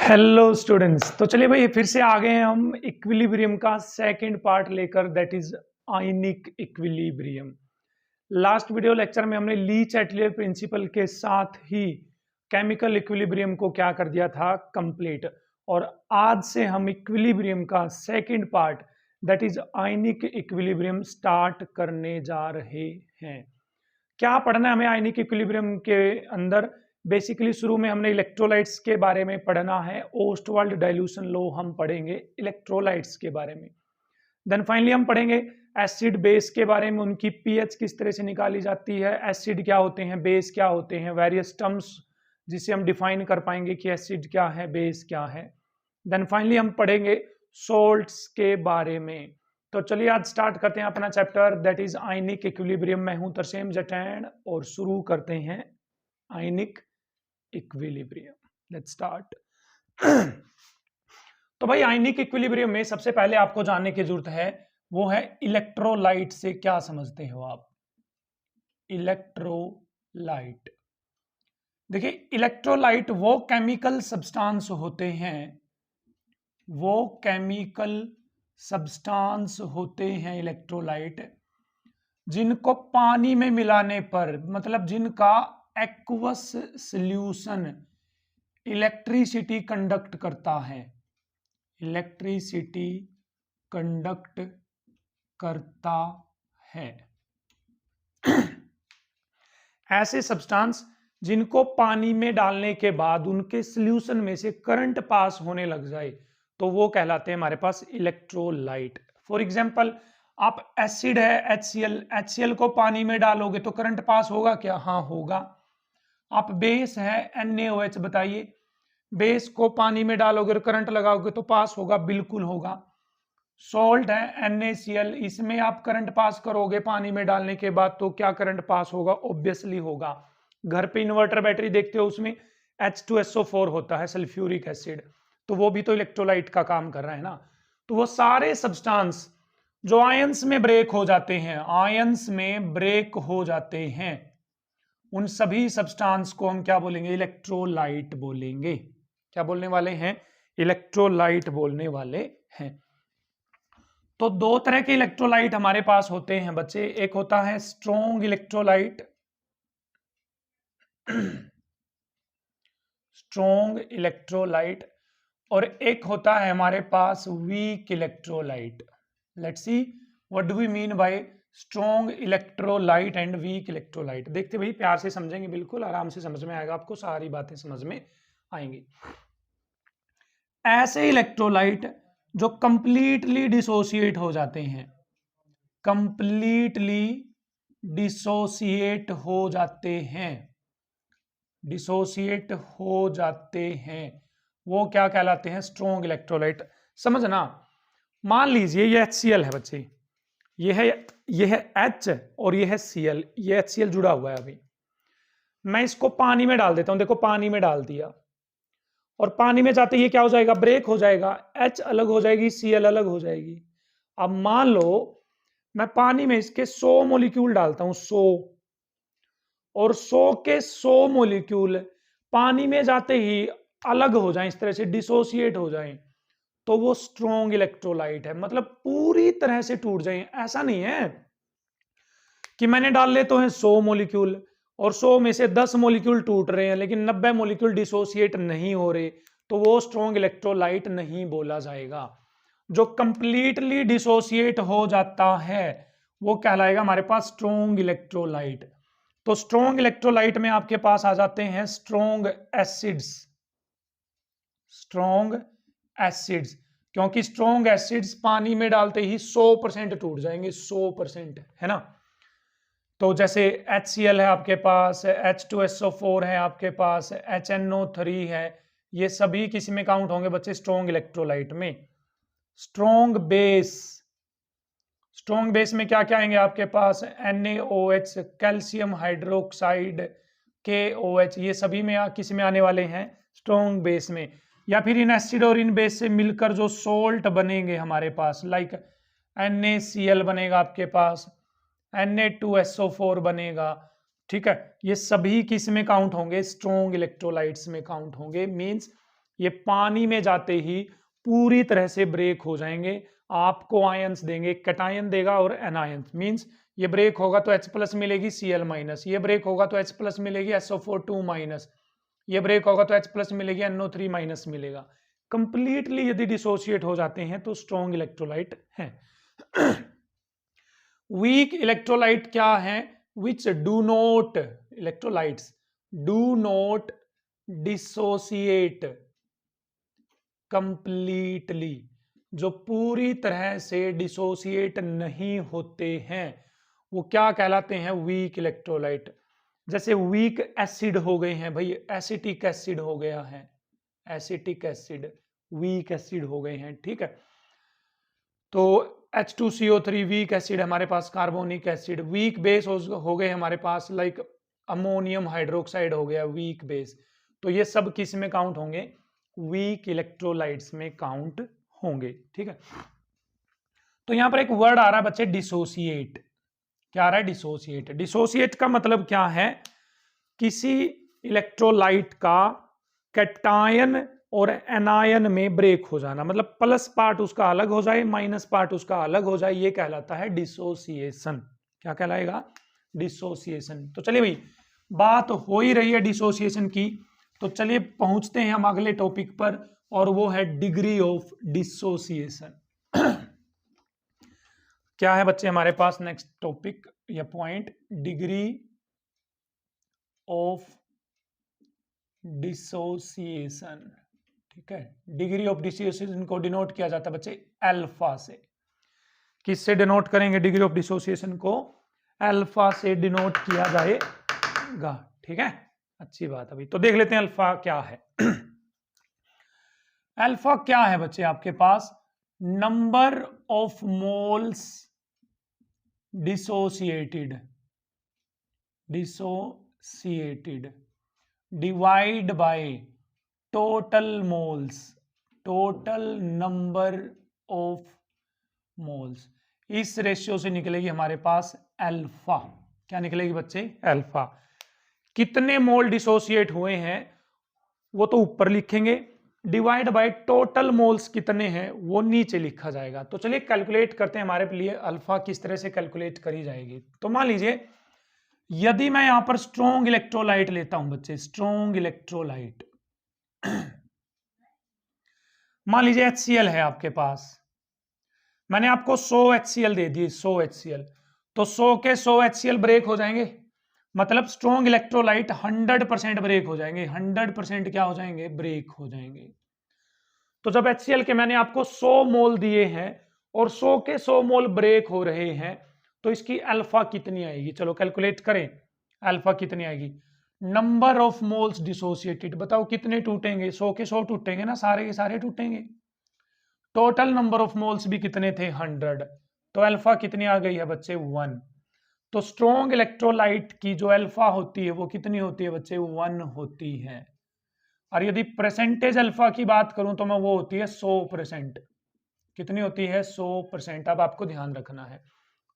Hello students. तो चलिए भाई फिर से आ गए हैं हम इक्विलिब्रियम का सेकंड पार्ट लेकर, that is ionic equilibrium. Last video lecture में हमने ली चैटलियर प्रिंसिपल के साथ ही केमिकल इक्विलिब्रियम को क्या कर दिया था, कंप्लीट। और आज से हम इक्विलिब्रियम का second part that is ionic equilibrium start करने जा रहे हैं। क्या पढ़ना है हमें आयनिक इक्विलिब्रियम के अंदर? बेसिकली शुरू में हमने इलेक्ट्रोलाइट्स के बारे में पढ़ना है, ओस्टवाल्ड डाइल्यूशन लॉ हम पढ़ेंगे इलेक्ट्रोलाइट्स के बारे में। देन फाइनली हम पढ़ेंगे एसिड बेस के बारे में, उनकी पीएच किस तरह से निकाली जाती है, एसिड क्या होते हैं, बेस क्या होते हैं, वेरियस टर्म्स जिसे हम डिफाइन कर पाएंगे कि एसिड क्या है, बेस क्या है। देन फाइनली हम पढ़ेंगे सोल्ट्स के बारे में। तो चलिए आज स्टार्ट करते हैं अपना chapter that is ionic equilibrium. मैं हूं तरसेम जटैन और शुरू करते हैं आयनिक इक्विलिब्रियम। Let's start. तो भाई आयनिक इक्विलिब्रियम में सबसे पहले आपको जानने की जरूरत है वो है इलेक्ट्रोलाइट से क्या समझते हो आप। इलेक्ट्रोलाइट, देखिए इलेक्ट्रोलाइट वो केमिकल सब्सटेंस होते हैं, वो केमिकल सब्सटेंस होते हैं इलेक्ट्रोलाइट जिनको पानी में मिलाने पर, मतलब जिनका एक्वस सॉल्यूशन इलेक्ट्रिसिटी कंडक्ट करता है, इलेक्ट्रिसिटी कंडक्ट करता है। ऐसे सब्सटेंस जिनको पानी में डालने के बाद उनके सॉल्यूशन में से करंट पास होने लग जाए तो वो कहलाते हैं हमारे पास इलेक्ट्रोलाइट। फॉर एग्जांपल आप एसिड है HCl को पानी में डालोगे तो करंट पास होगा क्या? हाँ होगा। आप बेस है NaOH, बताइए बेस को पानी में डालोगे और करंट लगाओगे तो पास होगा? बिल्कुल होगा। सॉल्ट है NaCl, इसमें आप करंट पास करोगे पानी में डालने के बाद तो क्या करंट पास होगा? ऑब्वियसली होगा। घर पे इन्वर्टर बैटरी देखते हो, उसमें H2SO4 होता है, सल्फ्यूरिक एसिड, तो वो भी तो इलेक्ट्रोलाइट का काम कर रहा है ना। तो वो सारे सब्सटेंस जो आयंस में ब्रेक हो जाते हैं, आयंस में ब्रेक हो जाते हैं, उन सभी सब्सटेंस को हम क्या बोलेंगे? इलेक्ट्रोलाइट बोलेंगे। क्या बोलने वाले हैं? इलेक्ट्रोलाइट बोलने वाले हैं। तो दो तरह के इलेक्ट्रोलाइट हमारे पास होते हैं बच्चे, एक होता है स्ट्रॉन्ग इलेक्ट्रोलाइट, स्ट्रॉन्ग इलेक्ट्रोलाइट, और एक होता है हमारे पास weak electrolyte. Let's see what do we mean by strong electrolyte and weak electrolyte. देखते भाई प्यार से समझेंगे, बिल्कुल आराम से समझ में आएगा, आपको सारी बातें समझ में आएंगी। ऐसे इलेक्ट्रोलाइट जो कंप्लीटली डिसोसिएट हो जाते हैं, कंप्लीटली डिसोसिएट हो जाते हैं, डिसोसिएट हो जाते हैं, वो क्या कहलाते हैं? Strong electrolyte. समझना, मान लीजिए ये HCl है बच्चे, ये है H और ये है Cl, ये HCl जुड़ा हुआ है। अभी मैं इसको पानी में डाल देता हूं, देखो पानी में डाल दिया और पानी में जाते ही क्या हो जाएगा? ब्रेक हो जाएगा, H अलग हो जाएगी, Cl अलग हो जाएगी। अब मान लो मैं पानी में इसके 100 मोलिक्यूल डालता हूं, 100, और 100 के 100 मोलिक्यूल पानी में जाते ही अलग हो जाएं, इस तरह से डिसोसिएट हो जाएं, तो वो स्ट्रॉन्ग इलेक्ट्रोलाइट है। मतलब पूरी तरह से टूट जाएं। ऐसा नहीं है कि मैंने डाल ले तो है 100 मोलिक्यूल और 100 में से 10 मोलिक्यूल टूट रहे हैं लेकिन 90 मोलिक्यूल डिसोसिएट नहीं हो रहे, तो वो स्ट्रॉन्ग इलेक्ट्रोलाइट नहीं बोला जाएगा। जो कंप्लीटली डिसोसिएट हो जाता है वो कहलाएगा हमारे पास स्ट्रॉन्ग इलेक्ट्रोलाइट। तो स्ट्रॉन्ग इलेक्ट्रोलाइट में आपके पास आ जाते हैं स्ट्रॉन्ग एसिड्स, स्ट्रॉन्ग एसिड्स, क्योंकि स्ट्रॉन्ग एसिड्स पानी में डालते ही 100% टूट जाएंगे, 100%, है ना। तो जैसे HCl है आपके पास, H2SO4 है आपके पास, HNO3 है, ये सभी किसी में काउंट होंगे बच्चे? स्ट्रॉन्ग इलेक्ट्रोलाइट में। स्ट्रॉन्ग बेस, स्ट्रॉन्ग बेस में क्या क्या आएंगे आपके पास? NaOH, कैल्शियम हाइड्रोक्साइड, KOH, ये सभी में किसी में आने वाले हैं? स्ट्रॉन्ग बेस में। या फिर इन एसिड और इन बेस से मिलकर जो सोल्ट बनेंगे हमारे पास, लाइक NaCl बनेगा आपके पास, Na2SO4 बनेगा, ठीक है, ये सभी किस में काउंट होंगे? स्ट्रॉन्ग इलेक्ट्रोलाइट्स में काउंट होंगे। मींस ये पानी में जाते ही पूरी तरह से ब्रेक हो जाएंगे। आपको आयंस देंगे, कैटायन देगा और एनायंस। मींस ये ब्रेक होगा तो H प्लस मिलेगी Cl माइनस, ये ब्रेक होगा तो H प्लस मिलेगी SO4 2 माइनस, ये ब्रेक होगा तो H प्लस मिलेगी NO3 माइनस मिलेगा। कंप्लीटली यदि डिसोसिएट हो जाते हैं तो स्ट्रॉन्ग इलेक्ट्रोलाइट है। वीक इलेक्ट्रोलाइट क्या है? Which do not, electrolytes do not dissociate completely, जो पूरी तरह से डिसोसिएट नहीं होते हैं, वो क्या कहलाते हैं? Weak electrolyte. जैसे वीक एसिड हो गए हैं भाई, एसिटिक एसिड हो गया है, एसिटिक एसिड वीक एसिड हो गए हैं, ठीक है। तो H2CO3 वीक एसिड हमारे पास, कार्बोनिक एसिड वीक बेस हो गए हमारे पास, लाइक अमोनियम हाइड्रोक्साइड हो गया वीक बेस। तो ये सब किस में काउंट होंगे? वीक इलेक्ट्रोलाइट्स में काउंट होंगे, ठीक है। तो यहां पर एक वर्ड आ रहा है बच्चे, डिसोसिएट। क्या आ रहा है? डिसोसिएट। डिसोसिएट का मतलब क्या है? किसी इलेक्ट्रोलाइट का कैटायन और एनायन में ब्रेक हो जाना, मतलब प्लस पार्ट उसका अलग हो जाए, माइनस पार्ट उसका अलग हो जाए, ये कहलाता है डिसोसिएशन। क्या कहलाएगा? डिसोसिएशन। तो चलिए भाई, बात हो ही रही है डिसोसिएशन की, तो चलिए पहुंचते हैं हम अगले टॉपिक पर, और वो है डिग्री ऑफ डिसोसिएशन। क्या है बच्चे हमारे पास नेक्स्ट टॉपिक या पॉइंट? डिग्री ऑफ डिसोसिएशन, ठीक है। डिग्री ऑफ डिसोसिएशन को डिनोट किया जाता है बच्चे अल्फा से। किससे डिनोट करेंगे डिग्री ऑफ डिसोसिएशन को? अल्फा से डिनोट किया जाएगा, ठीक है। अच्छी बात है भाई। तो देख लेते हैं अल्फा क्या है। अल्फा क्या है बच्चे आपके पास? Number of moles dissociated, dissociated divide by total moles, total number of moles. इस रेशियो से निकलेगी हमारे पास अल्फा। क्या निकलेगी बच्चे? अल्फा। कितने मोल डिसोसिएट हुए हैं वो तो ऊपर लिखेंगे, डिवाइड बाय टोटल मोल्स कितने हैं वो नीचे लिखा जाएगा। तो चलिए कैलकुलेट करते हैं हमारे लिए अल्फा किस तरह से कैलकुलेट करी जाएगी। तो मान लीजिए यदि मैं यहां पर स्ट्रॉन्ग इलेक्ट्रोलाइट लेता हूं बच्चे, स्ट्रॉन्ग इलेक्ट्रोलाइट, मान लीजिए HCl है आपके पास, मैंने आपको 100 HCl दे दिए, 100 HCl, तो 100 के 100 HCl ब्रेक हो जाएंगे, मतलब स्ट्रॉन्ग इलेक्ट्रोलाइट 100% ब्रेक हो जाएंगे, 100% क्या हो जाएंगे? ब्रेक हो जाएंगे। तो जब HCl के मैंने आपको 100 मोल दिए हैं और 100 के 100 मोल ब्रेक हो रहे हैं, तो इसकी अल्फा कितनी आएगी? चलो कैलकुलेट करें, अल्फा कितनी आएगी? नंबर ऑफ मोल्स डिसोसिएटेड, बताओ कितने टूटेंगे? 100 के 100 टूटेंगे ना, सारे के सारे टूटेंगे। टोटल नंबर ऑफ मोल्स भी कितने थे? 100। तो अल्फा कितनी आ गई है बच्चे? 1। तो स्ट्रॉन्ग इलेक्ट्रोलाइट की जो अल्फा होती है वो कितनी होती है बच्चे? 1 होती है। और यदि परसेंटेज अल्फा की बात करूं तो मैं वो होती है 100%। कितनी होती है? 100%। अब आपको ध्यान रखना है,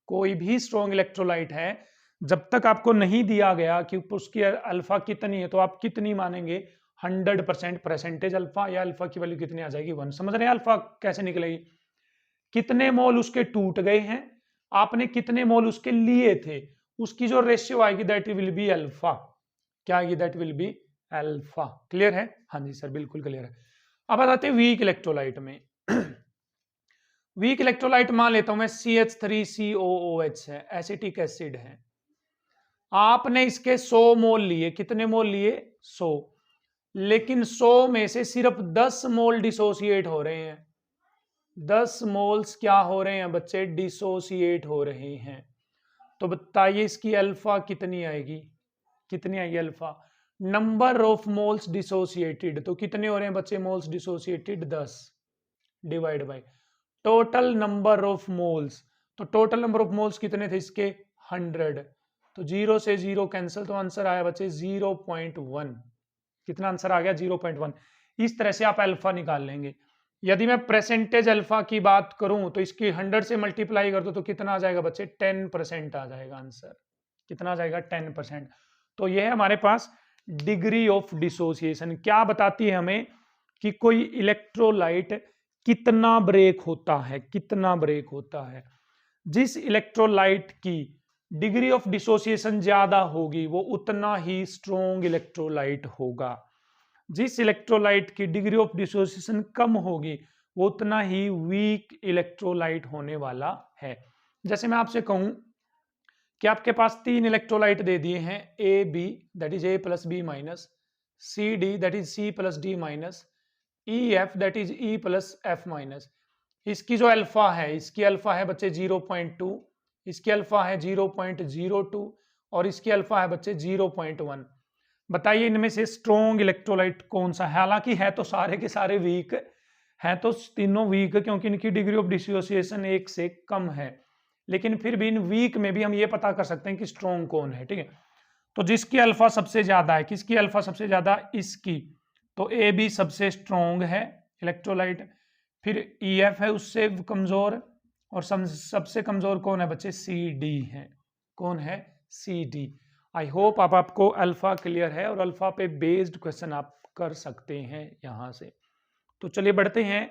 कोई भी स्ट्रॉन्ग इलेक्ट्रोलाइट है, जब तक आपको नहीं दिया गया कि उसकी अल्फा कितनी है तो आप कितनी मानेंगे? 100% परसेंटेज अल्फा, या अल्फा की वैल्यू कितनी आ जाएगी? 1। समझ रहे हैं अल्फा कैसे निकलेगी? कितने मोल उसके टूट गए हैं, आपने कितने मोल उसके लिए थे, उसकी जो रेशियो आएगी दैट विल बी अल्फा। क्या आएगी? That will be alpha. Clear है? हाँ जी सर, बिल्कुल क्लियर है। अब आते हैं वीक इलेक्ट्रोलाइट में। वीक इलेक्ट्रोलाइट मान लेता हूं मैं CH3COOH है, एसिटिक एसिड है। आपने इसके 100 मोल लिए, कितने मोल लिए? 100, लेकिन 100 में से सिर्फ 10 मोल डिसोसिएट हो रहे हैं। 10 मोल्स क्या हो रहे हैं बच्चे? डिसोसिएट हो रहे हैं। तो बताइए इसकी अल्फा कितनी आएगी? कितनी आएगी alpha? Number of moles dissociated, तो कितने हो रहे हैं बच्चे moles dissociated? 10 divide by total number of moles. तो टोटल नंबर ऑफ मोल्स कितने थे इसके? 100। तो 0 से 0 कैंसिल, तो आंसर आया बच्चे 0.1। कितना आंसर आ गया? 0.1। इस तरह से आप अल्फा निकाल लेंगे। यदि मैं परसेंटेज अल्फा की बात करूं तो इसकी 100 से मल्टीप्लाई कर दो तो कितना आ जाएगा बच्चे? 10% आ जाएगा आंसर। कितना आ जाएगा? 10%। तो यह है हमारे पास डिग्री ऑफ डिसोसिएशन। क्या बताती है हमें? कि कोई इलेक्ट्रोलाइट कितना ब्रेक होता है, कितना ब्रेक होता है। जिस इलेक्ट्रोलाइट की डिग्री ऑफ डिसोसिएशन ज्यादा होगी वो उतना ही स्ट्रॉन्ग इलेक्ट्रोलाइट होगा। जिस इलेक्ट्रोलाइट की डिग्री ऑफ डिसोसिएशन कम होगी वो उतना ही वीक इलेक्ट्रोलाइट होने वाला है। जैसे मैं आपसे कहूं कि आपके पास 3 इलेक्ट्रोलाइट दे दिए हैं, A B that is A plus B minus, C D that is C plus D minus, E F that is E plus F minus. इसकी जो अल्फा है, इसकी अल्फा है बच्चे 0.2, इसकी अल्फा है 0.02 और इसकी अल्फा है बच्चे 0.1। बताइए इनमें से स्ट्रॉन्ग इलेक्ट्रोलाइट कौन सा है? हालांकि है तो सारे के सारे वीक, है तो तीनों वीक क्योंकि इनकी डिग्री ऑफ डिसोसिएशन 1 से कम है, लेकिन फिर भी इन वीक में भी हम ये पता कर सकते हैं कि स्ट्रॉन्ग कौन है। ठीक है, तो जिसकी अल्फा सबसे ज्यादा है, किसकी अल्फा सबसे ज्यादा? इसकी, तो ए बी सबसे स्ट्रॉन्ग है इलेक्ट्रोलाइट, फिर ई एफ है उससे कमजोर, और सबसे कमजोर कौन है बच्चे? सी डी है। कौन है? C D. आई होप आपको अल्फा क्लियर है और अल्फा पे बेस्ड क्वेश्चन आप कर सकते हैं यहां से। तो चलिए बढ़ते हैं।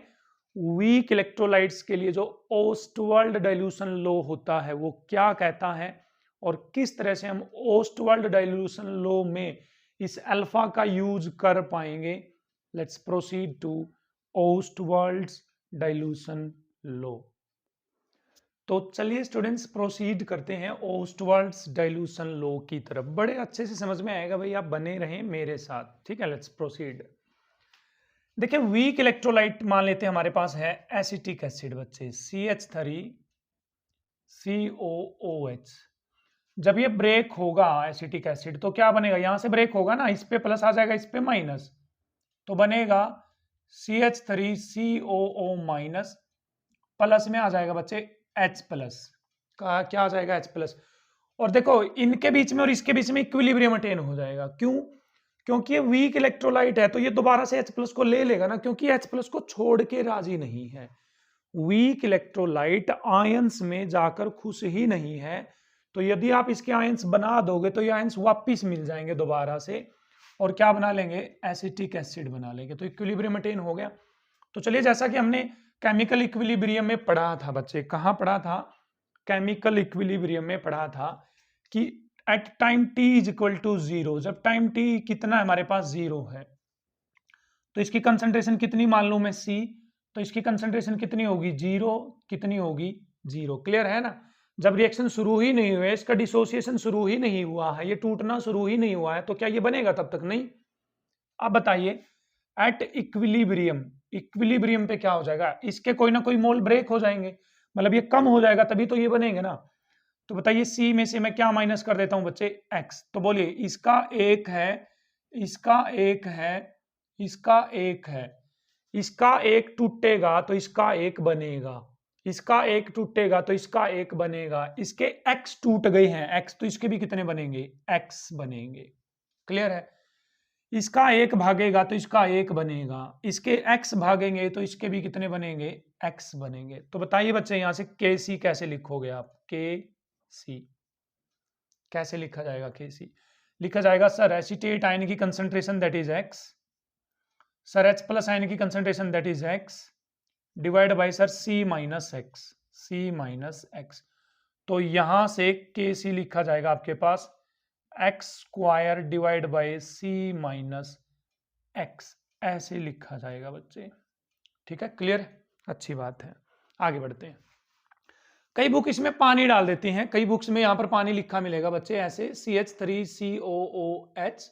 वीक इलेक्ट्रोलाइट्स के लिए जो ओस्टवाल्ड डाइल्यूशन लॉ होता है वो क्या कहता है और किस तरह से हम ओस्टवाल्ड डाइल्यूशन लॉ में इस अल्फा का यूज कर पाएंगे। Let's proceed to Ostwald dilution law. तो चलिए स्टूडेंट्स प्रोसीड करते हैं ओस्टवाल्ड्स डाइल्यूशन लॉ की तरफ। बड़े अच्छे से समझ में आएगा भाई, आप बने रहें मेरे साथ। ठीक है, लेट्स प्रोसीड। देखिए वीक इलेक्ट्रोलाइट मान लेते हैं हमारे पास है एसिटिक एसिड बच्चे, CH3COOH। जब ये ब्रेक होगा एसिटिक एसिड तो क्या बनेगा? यहां से ब्रेक होगा ना, इस पे प्लस आ जाएगा, इस पे माइनस, तो बनेगा CH3COO माइनस, प्लस में आ जाएगा बच्चे H प्लस का, क्या आ जाएगा? H plus. और देखो इनके बीच में और इसके बीच में इक्विलिब्रियम अटेन हो जाएगा। क्यों? क्योंकि ये वीक इलेक्ट्रोलाइट है तो ये दोबारा से H प्लस को ले लेगा ना, क्योंकि H प्लस को छोड़ के राजी नहीं है। वीक इलेक्ट्रोलाइट आयंस में जाकर खुश ही नहीं है, तो यदि आप इसके आयंस बना दोगे तो ये आयंस वापिस मिल जाएंगे दोबारा से, और क्या बना लेंगे? एसिटिक एसिड बना लेंगे। तो इक्विलिब्रियम अटेन हो गया। तो चलिए जैसा कि हमने केमिकल इक्विलिब्रियम में पढ़ा था बच्चे, कहाँ पढ़ा था? केमिकल इक्विलिब्रियम में पढ़ा था कि at time t is equal to 0, जब टाइम t कितना है हमारे पास? 0 है, तो इसकी कंसंट्रेशन कितनी मान लूं मैं? C, तो इसकी कंसंट्रेशन कितनी होगी? 0। कितनी होगी? 0। क्लियर है ना? जब रिएक्शन शुरू ही नहीं हुआ, इसका डिसोसिएशन शुरू ही नहीं हुआ है, ये टूटना शुरू ही नहीं हुआ है, तो क्या ये बनेगा? तब तक नहीं। अब बताइए एट इक्विलिब्रियम, इक्विलिब्रियम पे क्या हो जाएगा? इसके कोई ना कोई मोल ब्रेक हो जाएंगे, मतलब ये कम हो जाएगा तभी तो ये बनेंगे ना। तो बताइए सी में से मैं क्या माइनस कर देता हूं बच्चे? एक्स। तो बोलिए इसका एक है, इसका एक है, इसका एक है, इसका एक टूटेगा तो इसका एक बनेगा, इसका एक टूटेगा तो इसका एक बनेगा, इसके एक्स टूट गए हैं एक्स, तो इसके भी कितने बनेंगे? एक्स बनेंगे। क्लियर है? इसका एक भागेगा तो इसका एक बनेगा, इसके एक्स भागेंगे तो इसके भी कितने बनेंगे? एक्स बनेंगे। तो बताइए बच्चे यहां से के सी कैसे लिखोगे आप? के सी कैसे लिखा जाएगा? के सी लिखा जाएगा सर एसिटेट आयन की concentration that is x, sir H plus ion की concentration that is x, divide by sir C minus x, C minus x. तो यहां से के सी लिखा जाएगा आपके पास x square divide by C minus x, ऐसे लिखा जाएगा बच्चे। ठीक है, क्लियर? अच्छी बात है, आगे बढ़ते हैं। कई बुक इसमें पानी डाल देती हैं, कई बुक्स में यहां पर पानी लिखा मिलेगा बच्चे ऐसे CH3COOH,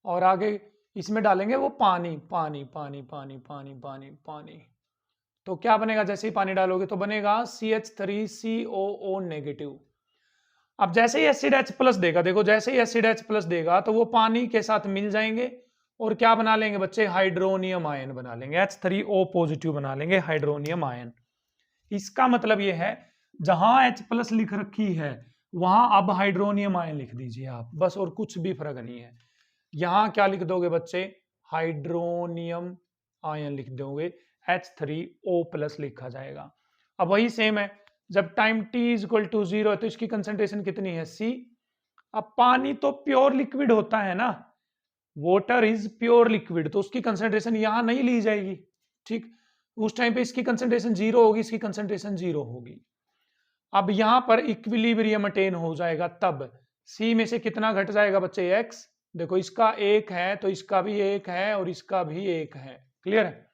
और आगे इसमें डालेंगे वो पानी पानी पानी पानी पानी पानी पानी, तो क्या बनेगा? जैसे ही पानी डालोगे तो बनेगा CH3COO नेगेटिव। अब जैसे ही एसिड H प्लस देगा, देखो जैसे ही एसिड H प्लस देगा तो वो पानी के साथ मिल जाएंगे और क्या बना लेंगे बच्चे? हाइड्रोनियम आयन बना लेंगे, H3O पॉजिटिव बना लेंगे, हाइड्रोनियम आयन। इसका मतलब ये है जहां H प्लस लिख रखी है वहां अब हाइड्रोनियम आयन लिख दीजिए आप, बस, और कुछ भी फर्क नहीं है। यहां क्या लिख दोगे बच्चे? हाइड्रोनियम आयन लिख दोगे, H3O प्लस लिखा जाएगा। अब वही सेम है, जब time t is equal to 0 है तो इसकी कंसंट्रेशन कितनी है? C। अब पानी तो प्योर लिक्विड होता है ना, वाटर इज प्योर लिक्विड, तो उसकी कंसेंट्रेशन यहां नहीं ली जाएगी, ठीक। उस टाइम पे इसकी कंसेंट्रेशन जीरो होगी, इसकी कंसेंट्रेशन जीरो होगी। अब यहां पर इक्विलिब्रियम अटेन हो जाएगा, तब सी में से कितना घट जाएगा बच्चे, एक्स। देखो इसका एक है तो इसका भी एक है और इसका भी एक है, क्लियर है।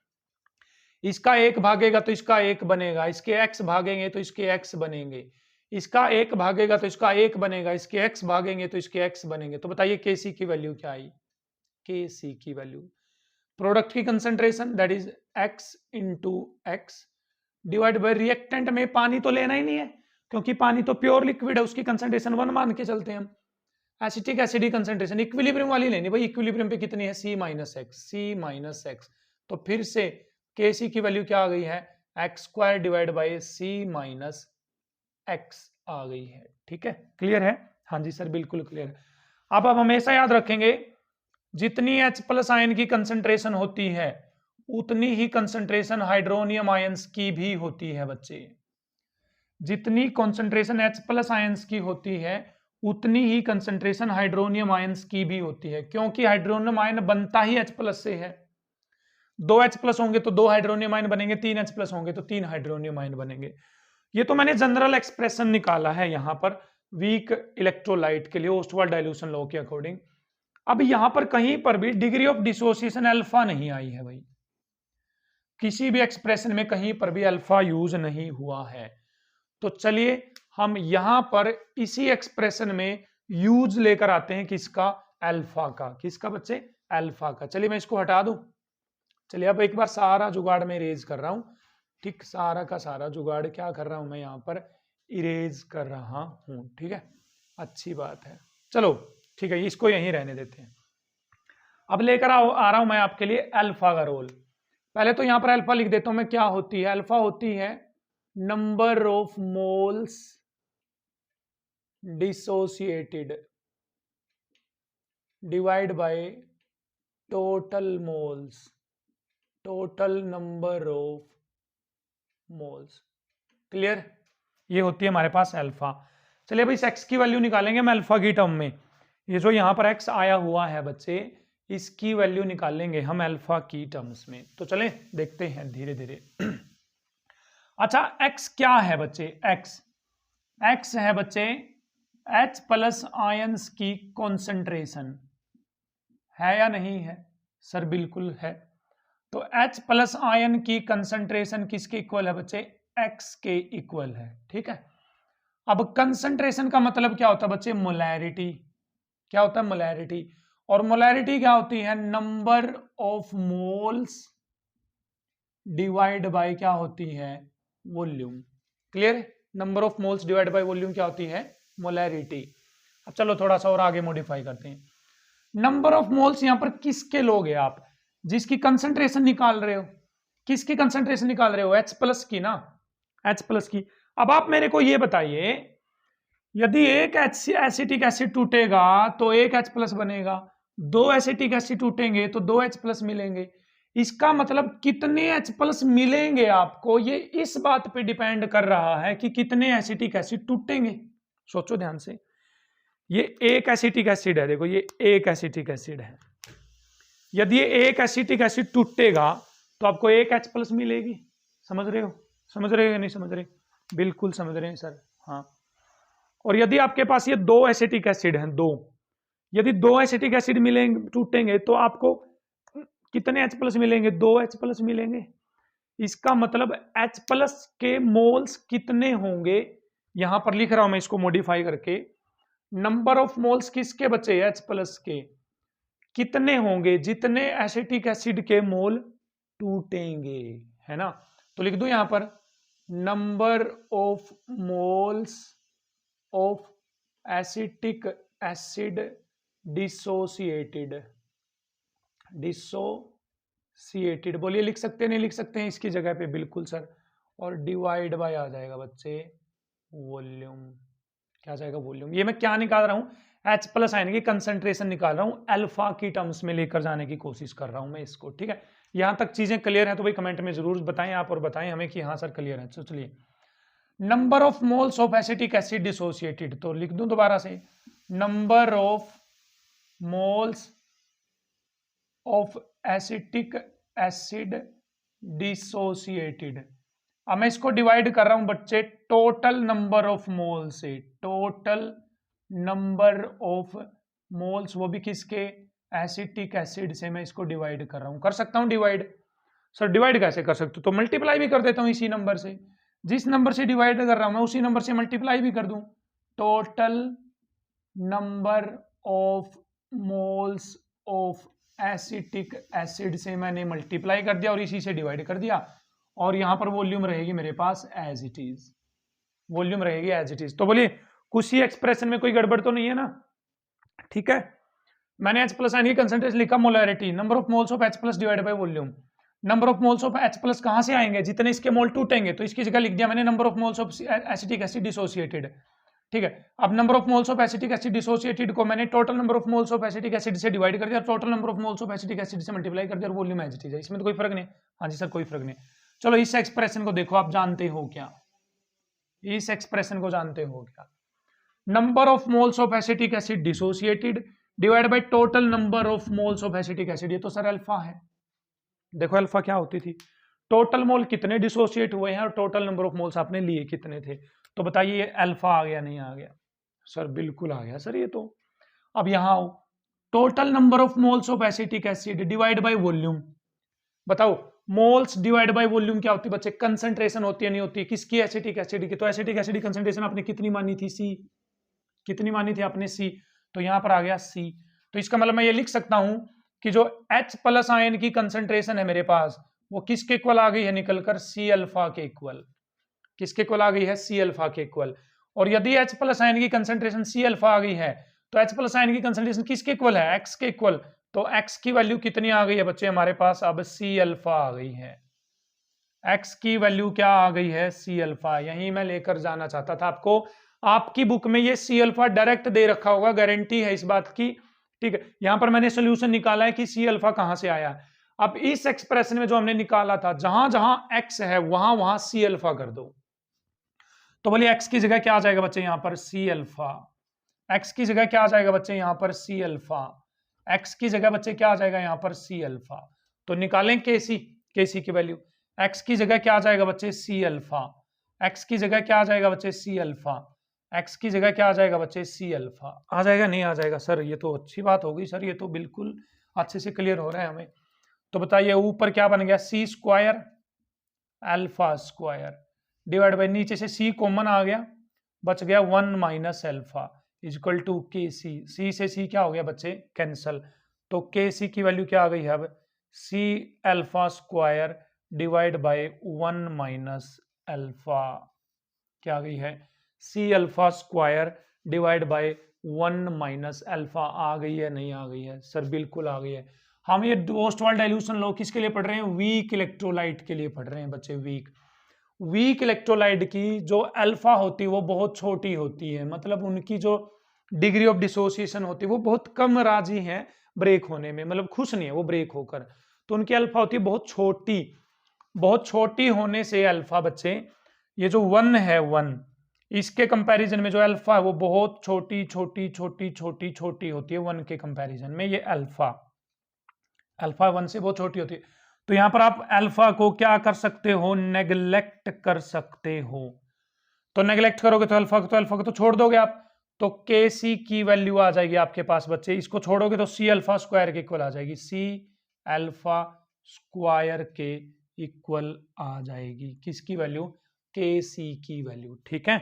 इसका एक भागेगा तो इसका एक बनेगा, इसके एक्स भागेंगे तो इसके एक्स बनेंगे, इसका एक भागेगा तो इसका एक बनेगा, इसके एक्स भागेंगे तो इसके एक्स बनेंगे। तो बताइए के सी की वैल्यू क्या आई, के सी की वैल्यू प्रोडक्ट की concentration that is x into x divide bye reactant में पानी तो लेना ही नहीं है क्योंकि पानी तो प्योर लिक्विड है, उसकी कंसेंट्रेशन 1 मान के चलते हैं हम। एसिटिक एसिड की कंसेंट्रेशन इक्विलिब्रियम वाली लेनी भाई, इक्विलिब्रियम पे कितनी है, सी माइनस एक्स, सी माइनस एक्स। तो फिर से के सी की वैल्यू क्या आ गई है, x square divide by C minus x आ गई है, ठीक है। क्लियर है, हाँ जी सर बिल्कुल क्लियर है। अब आप हमेशा याद रखेंगे जितनी H प्लस आयन की कंसेंट्रेशन होती है उतनी ही कंसेंट्रेशन हाइड्रोनियम आयंस की भी होती है बच्चे। जितनी कंसेंट्रेशन H प्लस आयंस की होती है उतनी ही कंसेंट्रेशन हाइड्रोनियम आयंस की भी होती है, क्योंकि हाइड्रोनियम आयन बनता ही H प्लस से है। 2 H प्लस होंगे तो 2 हाइड्रोनियम आयन बनेंगे, 3 H प्लस होंगे तो 3 हाइड्रोनियम आयन बनेंगे। ये तो मैंने जनरल एक्सप्रेशन निकाला है यहां पर वीक इलेक्ट्रोलाइट के लिए ओस्टवाल्ड डाइल्यूशन लॉ के अकॉर्डिंग। अब यहां पर कहीं पर भी डिग्री ऑफ डिसोसिएशन अल्फा नहीं आई है भाई, किसी भी एक्सप्रेशन में कहीं पर भी अल्फा यूज नहीं हुआ है। तो चलिए हम यहां पर इसी एक्सप्रेशन में यूज लेकर आते हैं किसका, अल्फा का। किसका बच्चे, अल्फा का। चलिए मैं इसको हटा दूं। चलिए अब एक बार सारा जुगाड़ में इरेज कर रहा हूं, ठीक। सारा का सारा जुगाड़ क्या कर रहा हूं मैं यहां पर, इरेज कर रहा हूं, ठीक है। अच्छी बात है, चलो ठीक है, इसको यहीं रहने देते हैं। अब लेकर आ रहा हूं मैं आपके लिए अल्फा का रोल। पहले तो यहां पर अल्फा लिख देता हूं मैं, क्या होती है, अल्फा होती है number of moles dissociated divide by total moles, total number of moles, clear. ये होती है हमारे पास अल्फा। चलिए अब इस एक्स की वैल्यू निकालेंगे हम अल्फा की टर्म में। ये जो यहां पर एक्स आया हुआ है बच्चे, इसकी वैल्यू निकालेंगे हम अल्फा की टर्म्स में। तो चलें देखते हैं धीरे धीरे। अच्छा एक्स क्या है बच्चे, एक्स है बच्चे H प्लस आयंस की कॉन्सेंट्रेशन, है या नहीं है सर, बिल्कुल है। तो H प्लस आयन की कंसंट्रेशन किसके इक्वल है बच्चे, X के इक्वल है, ठीक है। अब कंसंट्रेशन का मतलब क्या होता है बच्चे, मोलैरिटी। क्या होता है, मोलैरिटी। और मोलैरिटी क्या होती है, number of moles divide by क्या होती है, volume. Clear, number of moles divide by volume क्या होती है, मोलैरिटी। अब चलो थोड़ा सा और आगे मॉडिफाई करते हैं। नंबर ऑफ मोल्स यहां पर किसके लोगे आप, जिसकी कंसंट्रेशन निकाल रहे हो, किसकी कंसंट्रेशन निकाल रहे हो, H प्लस की ना, H प्लस की। अब आप मेरे को ये बताइए, यदि एक एसिटिक एसिड टूटेगा तो एक H प्लस बनेगा, 2 एसिटिक एसिड टूटेंगे तो 2 H प्लस मिलेंगे। इसका मतलब कितने H प्लस मिलेंगे आपको, ये इस बात पे डिपेंड कर रहा है कि कितने एसिटिक एसिड टूटेंगे। सोचो ध्यान से, ये एक एसिटिक एसिड है, देखो ये एक एसिटिक एसिड है। यदि ये एक एसिटिक एसिड टूटेगा तो आपको एक H प्लस मिलेगी। समझ रहे हो, समझ रहे हो या नहीं समझ रहे, बिल्कुल समझ रहे हैं सर, हाँ। और यदि आपके पास ये 2 एसिटिक एसिड हैं, यदि 2 एसिटिक एसिड मिलेंगे टूटेंगे तो आपको कितने H प्लस मिलेंगे, 2 H प्लस मिलेंगे। इसका मतलब H प्लस के मोल्स कितने होंगे, यहां पर लिख रहा हूं मैं इसको मॉडिफाई करके, नंबर ऑफ मोल्स किसके बचे, H प्लस के, कितने होंगे जितने एसिटिक एसिड के मोल टूटेंगे, है ना। तो लिख दो यहां पर number of moles of acetic acid dissociated, बोलिए लिख सकते हैं नहीं लिख सकते हैं इसकी जगह पे, बिल्कुल सर। और डिवाइड बाय आ जाएगा बच्चे वॉल्यूम, क्या आ जाएगा वॉल्यूम। ये मैं क्या निकाल रहा हूं, H प्लस आयन की कंसंट्रेशन निकाल रहा हूं, अल्फा की टर्म्स में लेकर जाने की कोशिश कर रहा हूं मैं इसको, ठीक है। यहां तक चीजें क्लियर है तो भाई कमेंट में जरूर बताएं आप, और बताएं हमें कि हाँ सर क्लियर है। तो चलिए number of moles of acetic acid dissociated, तो लिख दूं दोबारा से, number of moles of acetic acid dissociated. अब मैं इसको डिवाइड कर रहा हूं बच्चे टोटल नंबर ऑफ मोल से, टोटल नंबर ऑफ मोल्स, वो भी किसके, एसिटिक एसिड से मैं इसको डिवाइड कर रहा हूं। कर सकता हूं डिवाइड? सर डिवाइड कैसे कर सकते हो? तो मल्टीप्लाई भी कर देता हूं इसी नंबर से, जिस नंबर से डिवाइड कर रहा हूं मैं उसी नंबर से मल्टीप्लाई भी कर दूं। Total number of moles of acetic acid से मैंने मल्टीप्लाई कर दिया और इसी से डिवाइड कर दिया, और यहां पर वॉल्यूम रहेगी मेरे पास एज इट इज, वॉल्यूम रहेगी एज इट इज। तो बोलिए कुछ ही एक्सप्रेशन में कोई गड़बड़ तो नहीं है ना? ठीक है, मैंने H प्लस आयन की कंसंट्रेशन लिखा, molarity, number of moles of H plus divide by volume. Number of moles of H plus कहां से आएंगे? जितने इसके मोल टूटेंगे, तो इसकी जगह लिख दिया मैंने number of moles of acetic acid dissociated. ठीक है, अब number of moles of acetic acid dissociated को मैंने total number of moles of acetic acid से डिवाइड कर दिया, total number of moles of acetic acid से मल्टीप्लाई कर दिया, और वॉल्यूम एज इट इज है। इसमें तो कोई फर्क नहीं। हाँ जी सर, कोई फर्क नहीं। चलो इस एक्सप्रेशन को देखो, आप जानते हो क्या? इस एक्सप्रेशन को जानते हो क्या? Number of moles of acetic acid dissociated divide by total number of moles of acetic acid. ये तो सर अल्फा है। देखो अल्फा क्या होती थी, टोटल मोल कितने डिसोसिएट हुए हैं और टोटल नंबर ऑफ मोल्स आपने लिए कितने थे। तो बताइए ये अल्फा आ गया नहीं आ गया? सर बिल्कुल आ गया सर ये तो। अब यहां आओ, total number of moles of acetic acid divide by volume. बताओ मोल्स डिवाइड बाय वॉल्यूम क्या होती है बच्चे? कंसंट्रेशन होती है नहीं होती? किसकी? एसिटिक एसिड की। तो एसिटिक एसिड की कंसंट्रेशन आपने कितनी मानी थी? सी। कितनी मानी थी आपने? सी। तो यहां पर आ गया सी। तो इसका मतलब मैं ये लिख सकता हूं कि जो H प्लस आयन की कंसंट्रेशन है मेरे पास, वो किसके इक्वल आ गई है निकलकर? सी अल्फा के इक्वल। किसके इक्वल आ गई है? सी अल्फा के इक्वल। और यदि H प्लस आयन की कंसंट्रेशन सी अल्फा आ गई है, तो H प्लस आयन की कंसंट्रेशन किसके इक्वल है? X के इक्वल। तो X की वैल्यू कितनी आ गई है बच्चे हमारे पास? अब सी अल्फा आ गई है। X की वैल्यू क्या आ गई है? C alpha. यही मैं लेकर जाना चाहता था आपको। आपकी बुक में ये सी अल्फा डायरेक्ट दे रखा होगा, गारंटी है इस बात की। ठीक है, यहां पर मैंने सोल्यूशन निकाला है कि सी अल्फा कहां से आया। अब इस एक्सप्रेशन में जो हमने निकाला था, जहां जहां एक्स है वहां वहां सी अल्फा कर दो। तो बोलिए एक्स की जगह क्या आ जाएगा बच्चे? यहां पर सी अल्फा। एक्स की जगह क्या आ जाएगा बच्चे? यहां पर सी अल्फा। एक्स की जगह बच्चे क्या आ जाएगा? यहां पर सी अल्फा। तो निकालें केसी, केसी की वैल्यू। एक्स की जगह क्या आ जाएगा बच्चे? C alpha. एक्स की जगह क्या आ जाएगा बच्चे? C alpha. एक्स की जगह क्या आ जाएगा बच्चे? C alpha. आ जाएगा नहीं आ जाएगा? सर ये तो अच्छी बात हो गई सर, ये तो बिल्कुल अच्छे से क्लियर हो रहा है हमें। तो बताइए ऊपर क्या बन गया? C square alpha square divide by, नीचे से सी कॉमन आ गया, बच गया 1 माइनस अल्फा इक्वल टू के सी। सी से सी क्या हो गया बच्चे? कैंसल। तो के सी की वैल्यू क्या आ गई है अब? C alpha square divide by 1 minus alpha. क्या आ गई है? C alpha square divide by 1 minus alpha. आ गई है नहीं आ गई है? सर बिल्कुल आ गई है। हम ये ओस्टवाल्ड डाइल्यूशन लॉ किसके लिए पढ़ रहे हैं? वीक इलेक्ट्रोलाइट के लिए पढ़ रहे हैं बच्चे। वीक इलेक्ट्रोलाइट की जो अल्फा होती है वो बहुत छोटी होती है, मतलब उनकी जो डिग्री ऑफ डिसोसिएशन होती है वो बहुत कम राजी है ब्रेक होने में, मतलब खुश नहीं है वो ब्रेक होकर। तो उनकी अल्फा होती है बहुत छोटी। बहुत छोटी होने से अल्फा बच्चे, ये जो 1 है 1, इसके कंपैरिजन में जो अल्फा है वो बहुत छोटी छोटी छोटी छोटी छोटी होती है 1 के कंपैरिजन में। ये अल्फा, अल्फा 1 से बहुत छोटी होती है। तो यहां पर आप अल्फा को क्या कर सकते हो? नेग्लेक्ट कर सकते हो। तो नेग्लेक्ट करोगे तो अल्फा को तो छोड़ दोगे आप। तो के सी की वैल्यू आ जाएगी आपके पास बच्चे, इसको छोड़ोगे तो सी अल्फा स्क्वायर के इक्वल आ जाएगी। सी अल्फा स्क्वायर के इक्वल आ जाएगी किसकी वैल्यू? के सी की वैल्यू। ठीक है,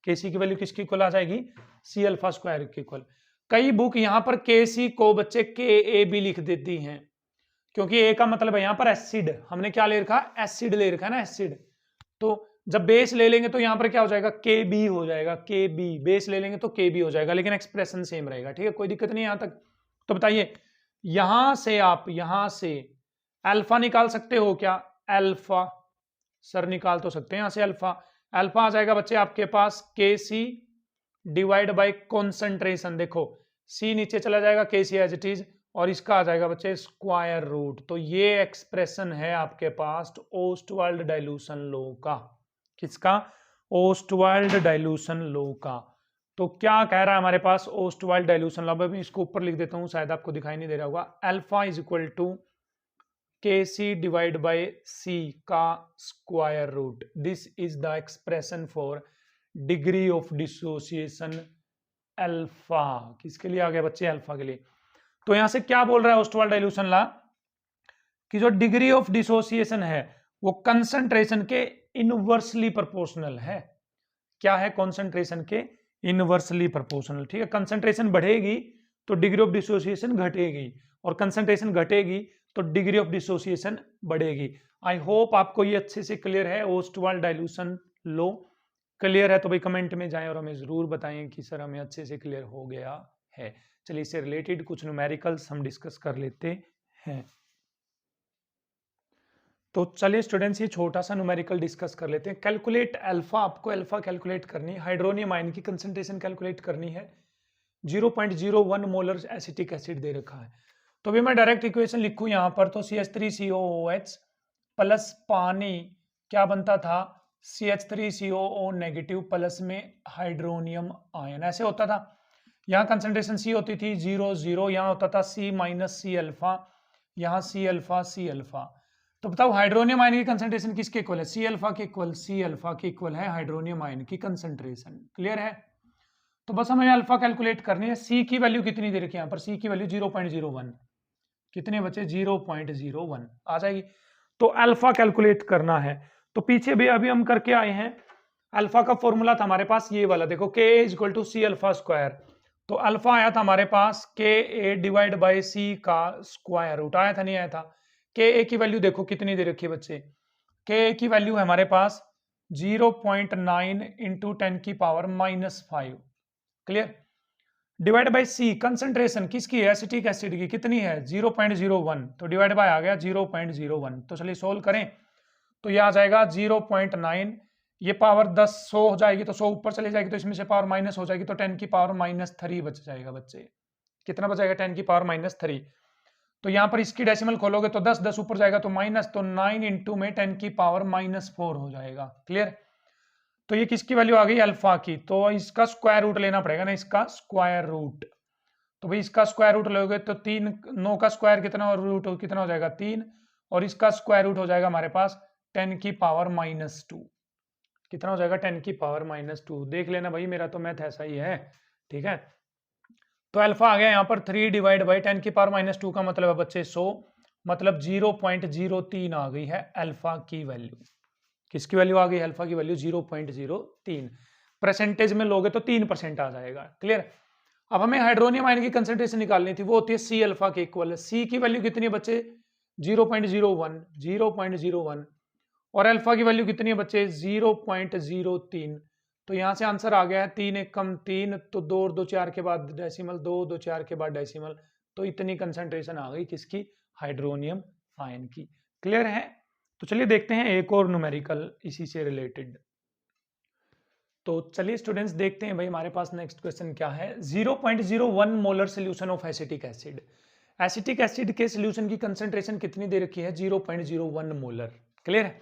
के सी की वैल्यू किसकी इक्वल आ जाएगी? सी अल्फा स्क्वायर के इक्वल। कई बुक यहां पर के सी को बच्चे के ए भी लिख देती हैं, क्योंकि ए का मतलब है यहां पर एसिड। हमने क्या ले रखा? एसिड ले रखा है ना, एसिड। तो जब बेस ले लेंगे तो यहां पर क्या हो जाएगा? के बी हो जाएगा। के बी बेस ले लेंगे तो के बी हो जाएगा, लेकिन एक्सप्रेशन सेम रहेगा। ठीक है, कोई दिक्कत नहीं यहां तक। तो बताइए यहां से आप यहां से अल्फा निकाल सकते हो क्या? अल्फा सर निकाल तो सकते हैं यहां से अल्फा। अल्फा आ जाएगा बच्चे आपके पास के सी डिवाइड बाई कॉन्सेंट्रेशन। देखो सी नीचे चला जाएगा, के सी एज इट इज, और इसका आ जाएगा बच्चे स्क्वायर रूट। तो ये एक्सप्रेशन है आपके पास ओस्टवाल्ड डाइल्यूशन लॉ का। किसका? ओस्टवाल्ड डाइल्यूशन लॉ का। तो क्या कह रहा है हमारे पास ओस्टवाल्ड डाइल्यूशन लॉ, मैं इसको ऊपर लिख देता हूं, शायद आपको दिखाई नहीं दे रहा होगा। Alpha is equal to Kc divide by C का square root. This is the expression for degree of dissociation alpha. किसके लिए आ गया बच्चे? अल्फा के लिए। तो यहां से क्या बोल रहा है ओस्टवाल्ड डाइल्यूशन लॉ कि जो डिग्री ऑफ डिसोसिएशन है वो कंसंट्रेशन के इनवर्सली प्रोपोर्शनल है। क्या है? कंसंट्रेशन के इनवर्सली प्रोपोर्शनल। ठीक है, कंसंट्रेशन बढ़ेगी तो डिग्री ऑफ डिसोसिएशन घटेगी, और कंसंट्रेशन घटेगी तो डिग्री ऑफ डिसोसिएशन बढ़ेगी। आई होप आपको ये अच्छे से क्लियर है। ओस्टवाल्ड डाइल्यूशन लॉ क्लियर है तो भाई कमेंट में जाएं और हमें जरूर बताएं कि सर हमें अच्छे से क्लियर हो गया है। चलिए इससे रिलेटेड कुछ न्यूमेरिकल्स हम डिस्कस कर लेते हैं। तो चलिए स्टूडेंट्स ये छोटा सा न्यूमेरिकल डिस्कस कर लेते हैं। कैलकुलेट अल्फा, आपको अल्फा कैलकुलेट करनी है, हाइड्रोनियम आयन की कंसंट्रेशन कैलकुलेट करनी है। 0.01 मोलर एसिटिक एसिड दे रखा है। तो भी मैं डायरेक्ट इक्वेशन लिखूं यहाँ पर, तो CH3COOH प्लस पानी क्या बनता था? CH3COO नेगेटिव प्लस में हाइड्रोनियम आयन, ऐसे होता था। यहाँ कंसंट्रेशन C होती थी 0,0, यहाँ होता था C माइनस C अल्फा, यहाँ C अल्फा C अल्फा। तो बताओ हाइड्रोनियम आयन की कंसंट्रेशन किसके इक्वल है? C अल्फा के इक्वल, C अल्फा के इक्वल है हाइड्रोनियम आयन की कंसंट्रेशन। क्लियर है? तो बस हमें अल्फा कैलकुलेट करनी है। C की वैल्यू कितनी दे रखी है यहाँ पर? C की वैल्यू 0.01, कितने बचे? 0.01 आ जाएगी। तो अल्फा कैलकुलेट करना है। तो पीछे भी अभी हम करके आए हैं। अल्फा का फॉर्मूला था हमारे पास ये वाला, देखो Ka equal to C alpha square. तो अल्फा आया था हमारे पास Ka डिवाइड बाई C का स्क्वायर रूट, आया था नहीं आया था? Ka की वैल्यू देखो कितनी दे रखी है बच्चे? Ka की वैल्यू है हमारे पास 0.9 इंटू 10 की power -5। Clear? Divide by C, concentration किसकी है? एसिटिक एसिड की, कितनी है? 0.01, तो डिवाइड बाय आ गया 0.01। तो चलिए सोल्व करें, तो ये आ जाएगा 0.9, ये पावर 10 100 हो जाएगी तो 100 ऊपर चली जाएगी, तो इसमें से पावर माइनस हो जाएगी, तो 10 की पावर -3 बच जाएगा बच्चे। कितना बचेगा? 10 की पावर -3। तो यहाँ पर इसकी डेसिमल खोलोगे तो 10 10 ऊपर जाएगा तो माइनस, तो 9 इंटू में 10 की पावर -4 हो जाएगा। क्लियर? तो ये किसकी वैल्यू आ गई? अल्फा की। तो इसका स्क्वायर रूट लेना पड़ेगा ना, इसका स्क्वायर रूट। तो भाई इसका स्क्वायर रूट लोगे तो 3, 9 का स्क्वायर कितना, और रूट कितना हो जाएगा? 3, और इसका स्क्वायर रूट हो जाएगा हमारे पास 10 की पावर -2। कितना हो जाएगा? 10 की पावर -2। देख लेना भाई, मेरा तो मैथ ऐसा ही है। ठीक है, तो अल्फा आ गया यहाँ पर 3 डिवाइड बाई 10 की पावर -2 का मतलब है बच्चे 100, मतलब 0.03 आ गई है अल्फा की वैल्यू। किसकी वैल्यू आ गई? अल्फा की वैल्यू 0.03। परसेंटेज में लोगे तो 3% आ जाएगा। क्लियर? अब हमें हाइड्रोनियम आयन की कंसंट्रेशन निकालनी थी, वो होती है C अल्फा के इक्वल। C की वैल्यू कितनी है बच्चे? 0.01, और अल्फा की वैल्यू कितनी है बच्चे? 0.03। तो यहां से आंसर आ गया है 3 1 कम 3, तो 2 और 2 4 के बाद डेसिमल, 2 2 4 के बाद डेसिमल, तो इतनी कंसंट्रेशन आ गई किसकी? हाइड्रोनियम आयन की। क्लियर है? तो चलिए देखते हैं एक और न्यूमेरिकल इसी से रिलेटेड। तो चलिए स्टूडेंट्स देखते हैं भाई हमारे पास नेक्स्ट क्वेश्चन क्या है। 0.01 molar solution of acetic acid. Acetic acid के सोल्यूशन की कंसंट्रेशन कितनी दे रखी है? 0.01 मोलर। क्लियर है?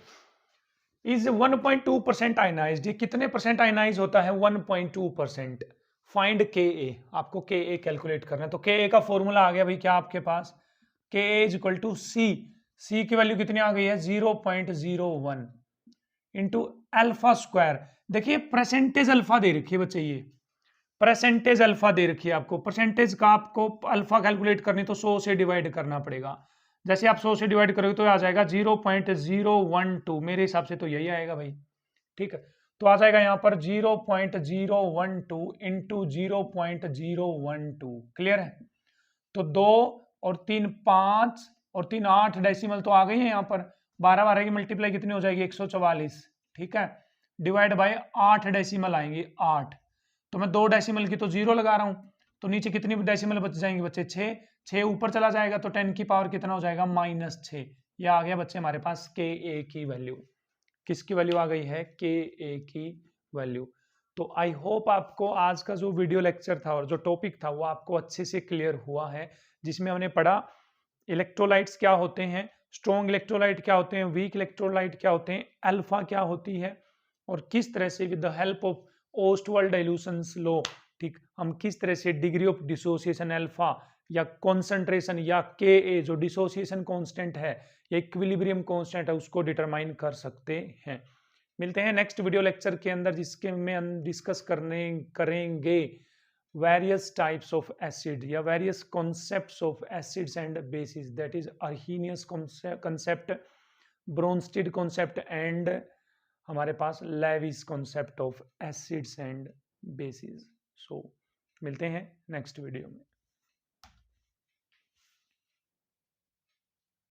Is 1.2% ionised. ये कितने परसेंट आयनाइज होता है? 1.2%। फाइंड Ka, आपको Ka कैलकुलेट करना है। तो Ka का फॉर्मूला आ गया भाई क्या आपके पास? Ka is equal to C। C की वैल्यू कितनी आ गई है? 0.01 इंटू अल्फा स्क्वायर। देखिए परसेंटेज अल्फा दे रखी है बच्चे, ये परसेंटेज अल्फा दे रखी है आपको। परसेंटेज का आपको अल्फा कैलकुलेट करनी तो 100 से डिवाइड करना पड़ेगा। जैसे आप 100 से डिवाइड करोगे तो आ जाएगा 0.012, मेरे हिसाब से तो यही आएगा भाई। ठीक है, तो आ जाएगा यहाँ पर 0.012 इंटू 0.012। क्लियर है? तो 2 और 3 5 और 3 8 डेसिमल तो आ गई है यहाँ पर। 12 12 की मल्टीप्लाई कितनी हो जाएगी? 144। ठीक है, डिवाइड बाय 8 डेसिमल आएंगे 8। तो मैं 2 डेसिमल की तो 0 लगा रहा हूं, तो नीचे कितनी डेसिमल बच जाएंगे बच्चे? 6। 6 ऊपर चला जाएगा तो 10 की पावर कितना हो जाएगा? -6। यह आ गया बच्चे हमारे पास Ka की वैल्यू। किसकी वैल्यू आ गई है? Ka की वैल्यू। तो आई होप आपको आज का जो वीडियो लेक्चर था और जो टॉपिक था वो आपको अच्छे से क्लियर हुआ है, जिसमें हमने पढ़ा इलेक्ट्रोलाइट्स क्या होते हैं, स्ट्रॉन्ग इलेक्ट्रोलाइट क्या होते हैं, वीक इलेक्ट्रोलाइट क्या होते हैं, अल्फा क्या होती है, और किस तरह से with the help of Ostwald dilution law ठीक, हम किस तरह से डिग्री ऑफ डिसोसिएशन अल्फा या कॉन्सेंट्रेशन या के जो डिसोसिएशन कांस्टेंट है या इक्विलिब्रियम कांस्टेंट है उसको डिटरमाइन कर सकते हैं। मिलते हैं नेक्स्ट वीडियो लेक्चर के अंदर जिसके में हम डिस्कस करेंगे वेरियस टाइप्स ऑफ एसिड या various concepts of acids and bases, that is Arrhenius concept, Bronsted concept and हमारे पास Lewis concept of acids and bases. So मिलते हैं नेक्स्ट वीडियो में।